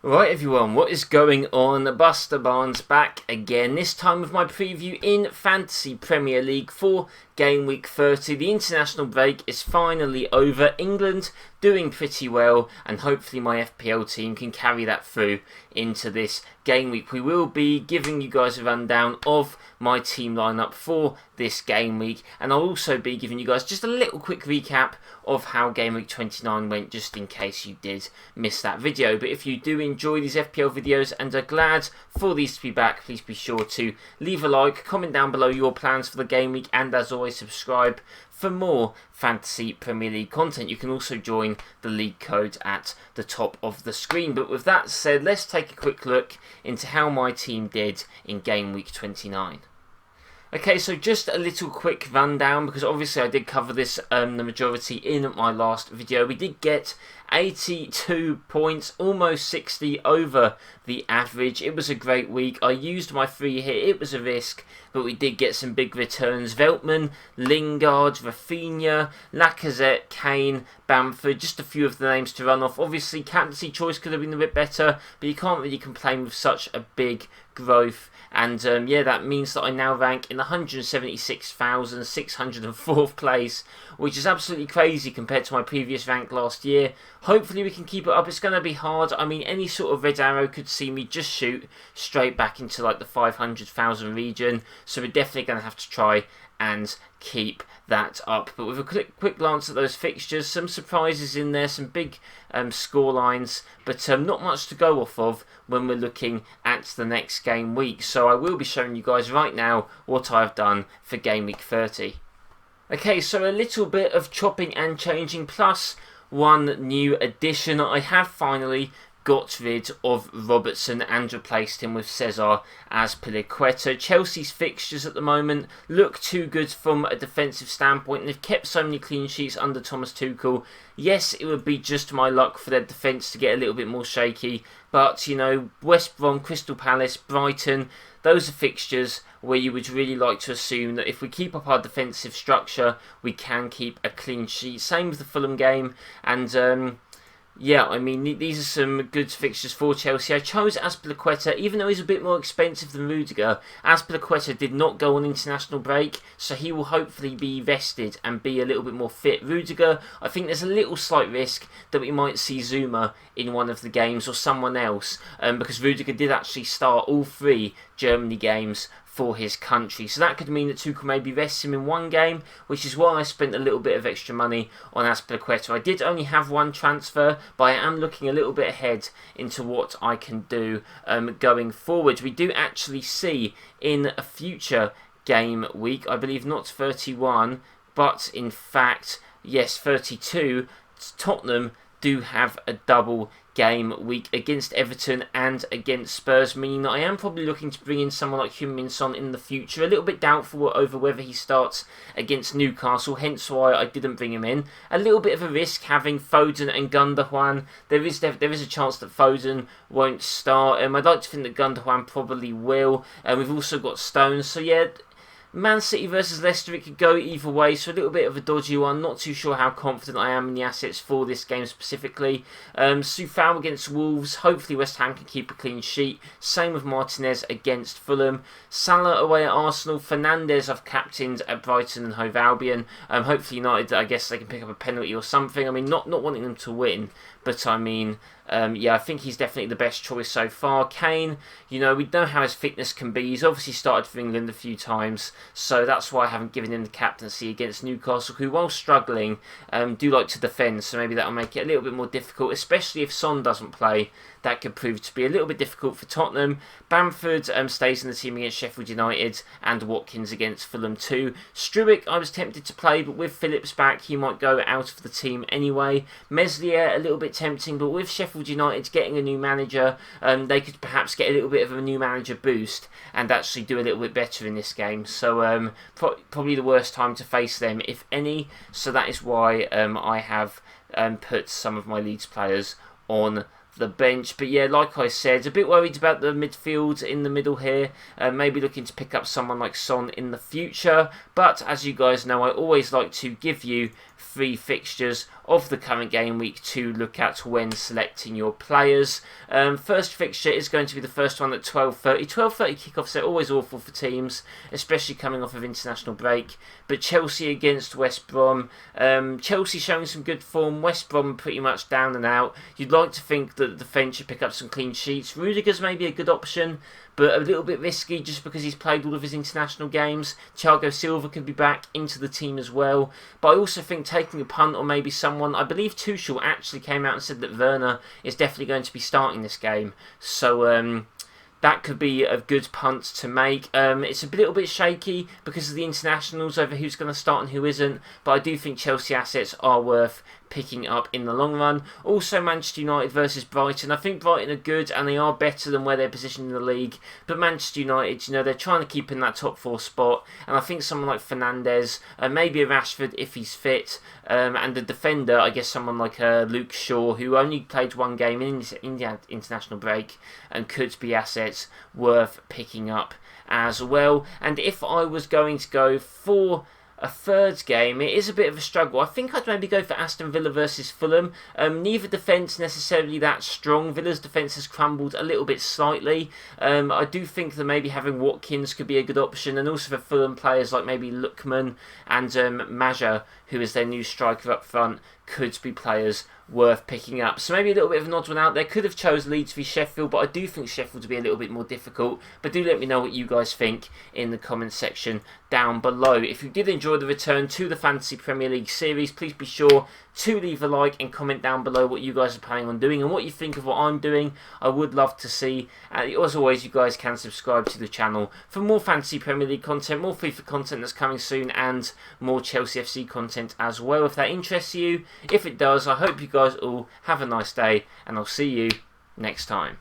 Right everyone, what is going on? BusterBarnes back again, this time with my preview in Fantasy Premier League for Game Week 30. The international break is finally over. England doing pretty well, and hopefully my FPL team can carry that through into this game week. We will be giving you guys a rundown of my team lineup for this game week, and I'll also be giving you guys just a little quick recap of how Game Week 29 went, just in case you did miss that video. But if you do enjoy these FPL videos and are glad for these to be back, please be sure to leave a like, comment down below your plans for the game week, and as always subscribe for more Fantasy Premier League content. You can also join the league code at the top of the screen. But with that said, let's take a quick look into how my team did in Game Week 29. Okay, so just a little quick rundown, because obviously I did cover this the majority in my last video. We did get 82 points, almost 60 over the average. It was a great week. I used my free hit. It was a risk, but we did get some big returns. Veltman, Lingard, Rafinha, Lacazette, Kane, Bamford, just a few of the names to run off. Obviously, captaincy choice could have been a bit better, but you can't really complain with such a big growth. And yeah, that means that I now rank in the 176,604th place, which is absolutely crazy compared to my previous rank last year. Hopefully we can keep it up. It's going to be hard. I mean, any sort of red arrow could see me just shoot straight back into like the 500,000 region. So we're definitely going to have to try and keep that up. But with a quick glance at those fixtures, some surprises in there, some big score lines, but not much to go off of when we're looking at the next game week. So I will be showing you guys right now what I've done for Game Week 30. Okay, so a little bit of chopping and changing, plus one new addition. I have finally got rid of Robertson and replaced him with Cesar Azpilicueta. Chelsea's fixtures at the moment look too good from a defensive standpoint, and they've kept so many clean sheets under Thomas Tuchel. Yes, it would be just my luck for their defence to get a little bit more shaky, but you know, West Brom, Crystal Palace, Brighton, those are fixtures where you would really like to assume that if we keep up our defensive structure, we can keep a clean sheet. Same with the Fulham game, and yeah, I mean, these are some good fixtures for Chelsea. I chose Azpilicueta, even though he's a bit more expensive than Rudiger. Azpilicueta did not go on international break, so he will hopefully be rested and be a little bit more fit. Rudiger, I think there's a little slight risk that we might see Zuma in one of the games or someone else, because Rudiger did actually start all three Germany games for his country. So that could mean that Tuchel maybe rests him in one game, which is why I spent a little bit of extra money on Azpilicueta. I did only have one transfer, but I am looking a little bit ahead into what I can do going forward. We do actually see in a future game week, I believe not 31, but in fact, yes, 32, Tottenham do have a double game week against Everton and against Spurs, meaning that I am probably looking to bring in someone like Heung-min Son in the future. A little bit doubtful over whether he starts against Newcastle, hence why I didn't bring him in. A little bit of a risk having Foden and Gundogan. There is a chance that Foden won't start. I'd like to think that Gundogan probably will. We've also got Stones, so yeah, Man City versus Leicester, it could go either way, so a little bit of a dodgy one. Not too sure how confident I am in the assets for this game specifically. Soufal against Wolves, hopefully West Ham can keep a clean sheet. Same with Martinez against Fulham. Salah away at Arsenal. Fernandes I've captained at Brighton and Hove Albion. Hopefully United, I guess they can pick up a penalty or something. I mean, not wanting them to win, but I mean, yeah, I think he's definitely the best choice so far. Kane, you know, we know how his fitness can be. He's obviously started for England a few times, so that's why I haven't given him the captaincy against Newcastle, who, while struggling, do like to defend, so maybe that'll make it a little bit more difficult, especially if Son doesn't play. That could prove to be a little bit difficult for Tottenham. Bamford stays in the team against Sheffield United, and Watkins against Fulham too. Struijk I was tempted to play, but with Phillips back, he might go out of the team anyway. Meslier, a little bit tempting, but with Sheffield United getting a new manager, they could perhaps get a little bit of a new manager boost and actually do a little bit better in this game. So probably the worst time to face them, if any. So that is why I have put some of my Leeds players on the bench. But yeah, like I said, a bit worried about the midfield in the middle here. Maybe looking to pick up someone like Son in the future. But as you guys know, I always like to give you 3 fixtures of the current game week to look at when selecting your players. First fixture is going to be the first one at 12:30. 12:30 kickoffs are always awful for teams, especially coming off of international break. But Chelsea against West Brom. Chelsea showing some good form. West Brom pretty much down and out. You'd like to think that the defence should pick up some clean sheets. Rudiger's maybe a good option, but a little bit risky just because he's played all of his international games. Thiago Silva could be back into the team as well. But I also think taking a punt on maybe someone, I believe Tuchel actually came out and said that Werner is definitely going to be starting this game. So that could be a good punt to make. It's a little bit shaky because of the internationals over who's going to start and who isn't, but I do think Chelsea assets are worth picking up in the long run. Also Manchester United versus Brighton. I think Brighton are good and they are better than where they're positioned in the league, but Manchester United, they're trying to keep in that top 4 spot, and I think someone like Fernandes, maybe a Rashford if he's fit, and the defender, I guess someone like Luke Shaw, who only played 1 game in the international break and could be assets worth picking up as well. And if I was going to go for a third game, it is a bit of a struggle. I think I'd maybe go for Aston Villa versus Fulham. Neither defence necessarily that strong. Villa's defence has crumbled a little bit slightly. I do think that maybe having Watkins could be a good option, and also for Fulham players like maybe Lookman and Maja, who is their new striker up front, could be players worth picking up. So maybe a little bit of an odd one out there. Could have chose Leeds v Sheffield, but I do think Sheffield to be a little bit more difficult. But do let me know what you guys think in the comments section down below. If you did enjoy the return to the Fantasy Premier League series, please be sure to leave a like and comment down below what you guys are planning on doing and what you think of what I'm doing. I would love to see. As always, you guys can subscribe to the channel for more Fantasy Premier League content, more FIFA content that's coming soon, and more Chelsea FC content as well, if that interests you. If it does, I hope you guys all have a nice day, and I'll see you next time.